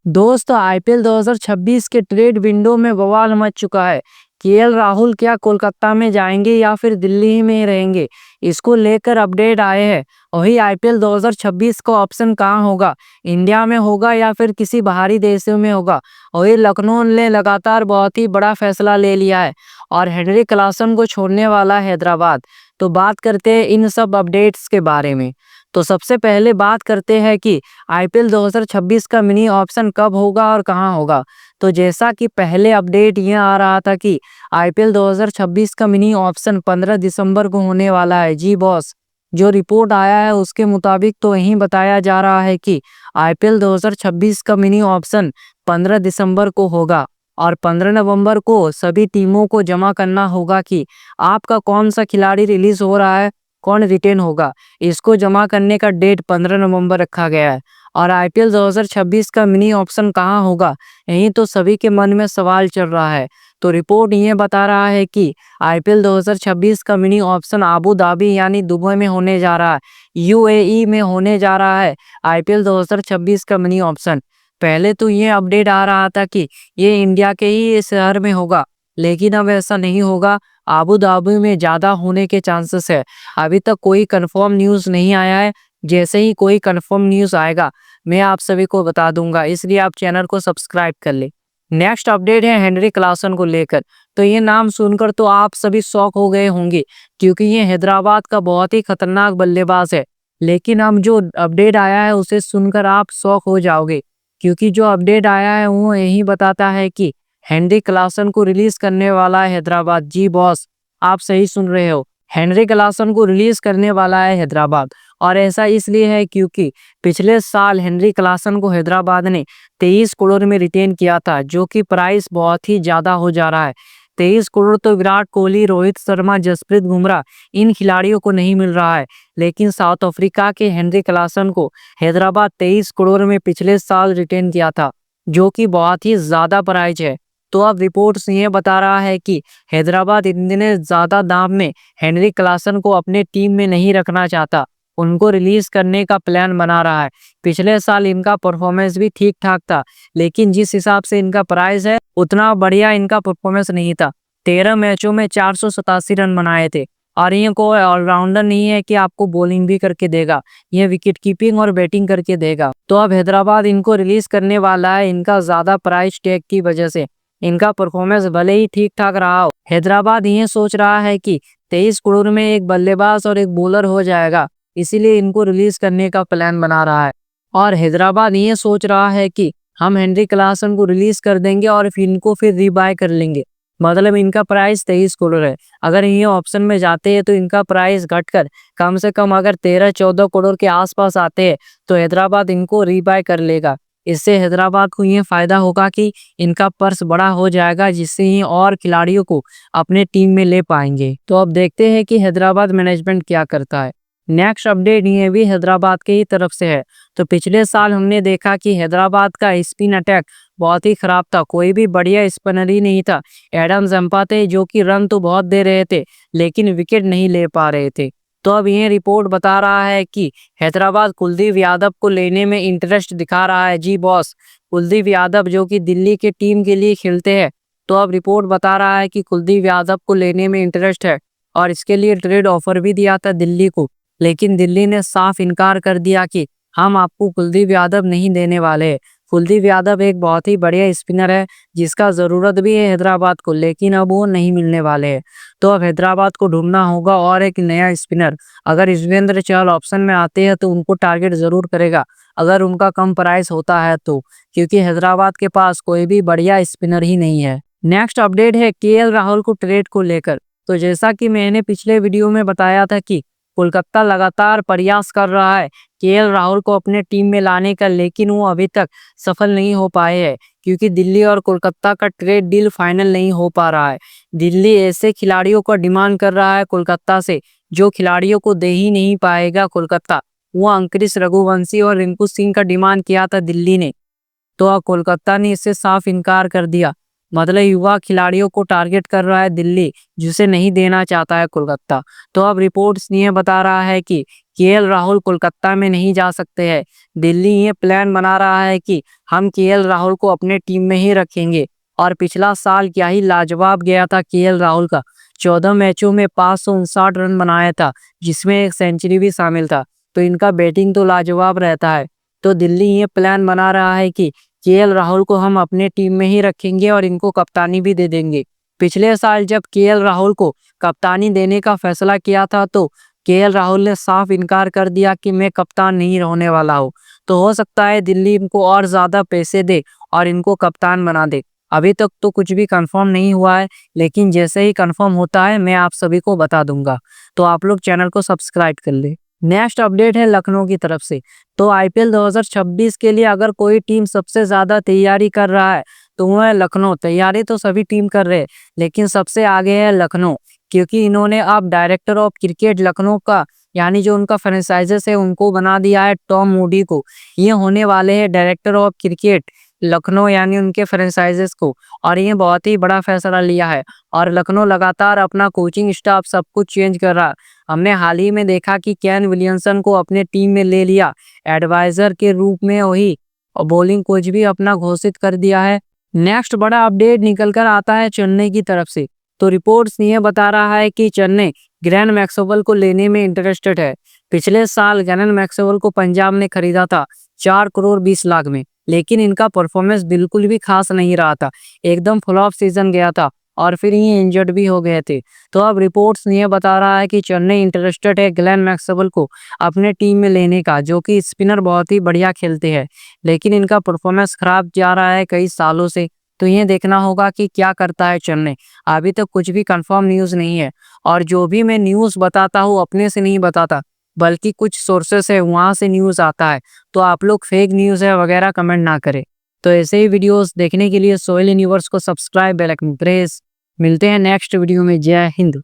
दोस्तों आईपीएल 2026 के trade window में बवाल मच चुका है। केएल राहुल क्या कोलकाता में जाएंगे या फिर दिल्ली ही में रहेंगे, इसको लेकर अपडेट आए हैं। वही आईपीएल 2026 का ऑप्शन कहाँ होगा, इंडिया में होगा या फिर किसी बाहरी देशों में होगा। वही लखनऊ ने लगातार बहुत ही बड़ा फैसला ले लिया है और हेनरी क्लासन को छोड़ने वाला है हैदराबाद। तो बात करते हैं इन सब अपडेट्स के बारे में। तो सबसे पहले बात करते हैं कि आईपीएल 2026 का मिनी ऑप्शन कब होगा और कहां होगा। तो जैसा कि पहले अपडेट ये आ रहा था कि आईपीएल 2026 का मिनी ऑप्शन 15 दिसंबर को होने वाला है। जी बॉस, जो रिपोर्ट आया है उसके मुताबिक तो यही बताया जा रहा है कि आईपीएल 2026 का मिनी ऑप्शन 15 दिसंबर को होगा और 15 नवंबर को सभी टीमों को जमा करना होगा कि आपका कौन सा खिलाड़ी रिलीज हो रहा है, कौन रिटेन होगा। इसको जमा करने का डेट 15 नवंबर रखा गया है। और आईपीएल 2026 का मिनी ऑप्शन कहां होगा, यही तो सभी के मन में सवाल चल रहा है। तो रिपोर्ट ये बता रहा है कि आईपीएल 2026 का मिनी ऑप्शन आबू धाबी यानी दुबई में होने जा रहा है, यूएई में होने जा रहा है। आईपीएल 2026 का मिनी ऑप्शन पहले तो ये अपडेट आ रहा था कि ये इंडिया के ही शहर में होगा, लेकिन अब ऐसा नहीं होगा। आबू धाबी में ज़्यादा होने के चांसेस है। अभी तक कोई कंफर्म न्यूज़ नहीं आया है। जैसे ही कोई कंफर्म न्यूज़ आएगा मैं आप सभी को बता दूंगा, इसलिए आप चैनल को सब्सक्राइब कर ले। नेक्स्ट अपडेट है हेनरी क्लासन को लेकर। तो ये नाम सुनकर तो आप सभी शॉक हो गए होंगे, क्योंकि ये हैदराबाद का बहुत ही खतरनाक बल्लेबाज है। लेकिन अब जो अपडेट आया है उसे सुनकर आप शॉक हो जाओगे, क्योंकि जो अपडेट आया है वो यही बताता है कि हेनरी क्लासन को रिलीज करने वाला है हैदराबाद। जी बॉस, आप सही सुन रहे हो, हेनरी क्लासन को रिलीज करने वाला है हैदराबाद। और ऐसा इसलिए है क्योंकि पिछले साल हेनरी क्लासन को हैदराबाद ने 23 करोड़ में रिटेन किया था, जो कि प्राइस बहुत ही ज्यादा हो जा रहा है। 23 करोड़ तो विराट कोहली, रोहित शर्मा, जसप्रीत बुमराह इन खिलाड़ियों को नहीं मिल रहा है, लेकिन साउथ अफ्रीका के हेनरी क्लासन को हैदराबाद 23 करोड़ में पिछले साल रिटेन किया था, जो कि बहुत ही ज्यादा प्राइस है। तो अब रिपोर्ट्स ये बता रहा है कि हैदराबाद इतने ज्यादा दाम में हेनरी क्लासन को अपने टीम में नहीं रखना चाहता, उनको रिलीज करने का प्लान बना रहा है। पिछले साल इनका परफॉर्मेंस भी ठीक ठाक था, लेकिन जिस हिसाब से इनका प्राइस है उतना बढ़िया इनका परफॉर्मेंस नहीं था। 13 मैचों में 487 रन बनाए थे। और ये कोई ऑलराउंडर नहीं है कि आपको बॉलिंग भी करके देगा, ये विकेट कीपिंग और बैटिंग करके देगा। तो अब हैदराबाद इनको रिलीज करने वाला है इनका ज्यादा प्राइस टैग की वजह से। इनका परफॉर्मेंस भले ही ठीक ठाक रहा हो, हैदराबाद ये सोच रहा है कि 23 करोड़ में एक बल्लेबाज और एक बॉलर हो जाएगा, इसीलिए इनको रिलीज करने का प्लान बना रहा है। और हैदराबाद ये सोच रहा है कि हम हेनरी क्लासन को रिलीज कर देंगे और फिर इनको फिर रीबाय कर लेंगे। मतलब इनका प्राइस 23 करोड़ है, अगर ये ऑप्शन में जाते हैं तो इनका प्राइस घटकर कम से कम अगर 13-14 करोड़ के आसपास आते हैं तो हैदराबाद इनको रीबाय कर लेगा। इससे हैदराबाद को ये फायदा होगा कि इनका पर्स बड़ा हो जाएगा, जिससे ये और खिलाड़ियों को अपने टीम में ले पाएंगे। तो अब देखते हैं कि हैदराबाद मैनेजमेंट क्या करता है। नेक्स्ट अपडेट ये भी हैदराबाद के ही तरफ से है। तो पिछले साल हमने देखा कि हैदराबाद का स्पिन अटैक बहुत ही खराब था, कोई भी बढ़िया स्पिनर ही नहीं था। एडम जंपा थे जो कि रन तो बहुत दे रहे थे, लेकिन विकेट नहीं ले पा रहे थे। तो अब ये रिपोर्ट बता रहा है कि हैदराबाद कुलदीप यादव को लेने में इंटरेस्ट दिखा रहा है। जी बॉस, कुलदीप यादव जो कि दिल्ली के टीम के लिए खेलते हैं। तो अब रिपोर्ट बता रहा है कि कुलदीप यादव को लेने में इंटरेस्ट है और इसके लिए ट्रेड ऑफर भी दिया था दिल्ली को, लेकिन दिल्ली ने साफ इनकार कर दिया कि हम आपको कुलदीप यादव नहीं देने वाले। कुलदीप यादव एक बहुत ही बढ़िया स्पिनर है जिसका ज़रूरत भी है हैदराबाद को, लेकिन अब वो नहीं मिलने वाले हैं। तो अब हैदराबाद को ढूंढना होगा और एक नया स्पिनर। अगर युजवेंद्र चहल ऑप्शन में आते हैं तो उनको टारगेट ज़रूर करेगा, अगर उनका कम प्राइस होता है तो, क्योंकि हैदराबाद के पास कोई भी बढ़िया स्पिनर ही नहीं है। नेक्स्ट अपडेट है केएल राहुल को ट्रेड को लेकर। तो जैसा कि मैंने पिछले वीडियो में बताया था कि कोलकाता लगातार प्रयास कर रहा है केएल राहुल को अपने टीम में लाने का, लेकिन वो अभी तक सफल नहीं हो पाए हैं, क्योंकि दिल्ली और कोलकाता का ट्रेड डील फाइनल नहीं हो पा रहा है। दिल्ली ऐसे खिलाड़ियों का डिमांड कर रहा है कोलकाता से जो खिलाड़ियों को दे ही नहीं पाएगा कोलकाता। वो अंकुरिश रघुवंशी और रिंकू सिंह का डिमांड किया था दिल्ली ने, तो अब कोलकाता ने इससे साफ इनकार कर दिया। मतलब युवा खिलाड़ियों को टारगेट कर रहा है दिल्ली, जिसे नहीं देना चाहता है कोलकाता। तो अब रिपोर्ट्स ये बता रहा है कि केएल राहुल कोलकाता में नहीं जा सकते हैं। दिल्ली ये प्लान बना रहा है कि हम केएल राहुल को अपने टीम में ही रखेंगे। और पिछला साल क्या ही लाजवाब गया था केएल राहुल का। 14 मैचों में 559 रन बनाया था, जिसमें एक सेंचुरी भी शामिल था। तो इनका बैटिंग तो लाजवाब रहता है। तो दिल्ली ये प्लान बना रहा है कि केएल राहुल को हम अपने टीम में ही रखेंगे और इनको कप्तानी भी दे देंगे। पिछले साल जब केएल राहुल को कप्तानी देने का फैसला किया था तो केएल राहुल ने साफ इनकार कर दिया कि मैं कप्तान नहीं होने वाला हूँ। तो हो सकता है दिल्ली इनको और ज़्यादा पैसे दे और इनको कप्तान बना दे। अभी तक तो कुछ भी कंफर्म नहीं हुआ है, लेकिन जैसे ही कंफर्म होता है मैं आप सभी को बता दूंगा। तो आप लोग चैनल को सब्सक्राइब कर ले। नेक्स्ट अपडेट है लखनऊ की तरफ से। तो आईपीएल 2026 के लिए अगर कोई टीम सबसे ज़्यादा तैयारी कर रहा है तो वो है लखनऊ। तैयारी तो सभी टीम कर रहे हैं, लेकिन सबसे आगे है लखनऊ, क्योंकि इन्होंने अब डायरेक्टर ऑफ क्रिकेट लखनऊ का यानी जो उनका फ्रेंचाइजेस है उनको बना दिया है टॉम मूडी को। ये होने वाले हैं डायरेक्टर ऑफ क्रिकेट लखनऊ यानी उनके फ्रेंचाइजेस को। और ये बहुत ही बड़ा फैसला लिया है। और लखनऊ लगातार अपना कोचिंग स्टाफ सब कुछ चेंज कर रहा है। हमने हाल ही में देखा कि केन विलियमसन को अपने टीम में ले लिया एडवाइजर के रूप में वही, और बॉलिंग कोच भी अपना घोषित कर दिया है। नेक्स्ट बड़ा अपडेट निकल कर आता है चेन्नई की तरफ से। तो रिपोर्ट्स ये बता रहा है कि चेन्नई ग्लेन मैक्सवेल को लेने में इंटरेस्टेड है। पिछले साल ग्लेन मैक्सवेल को पंजाब ने खरीदा था 4 करोड़ 20 लाख में, लेकिन इनका परफॉर्मेंस बिल्कुल भी खास नहीं रहा था। एकदम फ्लॉप सीजन गया था और फिर ये इंजर्ड भी हो गए थे। तो अब रिपोर्ट्स ये बता रहा है कि चेन्नई इंटरेस्टेड है ग्लेन मैक्सवेल को अपने टीम में लेने का, जो कि स्पिनर बहुत ही बढ़िया खेलते हैं, लेकिन इनका परफॉर्मेंस खराब जा रहा है कई सालों से। तो ये देखना होगा कि क्या करता है चेन्नई। अभी तक कुछ भी कंफर्म न्यूज़ नहीं है, और जो भी मैं न्यूज़ बताता हूँ अपने से नहीं बताता, बल्कि कुछ सोर्सेस है वहाँ से न्यूज़ आता है। तो आप लोग फेक न्यूज़ है वगैरह कमेंट ना करें। तो ऐसे ही वीडियोस देखने के लिए सोहेल यूनिवर्स को सब्सक्राइब, बेल आइकन प्रेस। मिलते हैं नेक्स्ट वीडियो में। जय हिंद।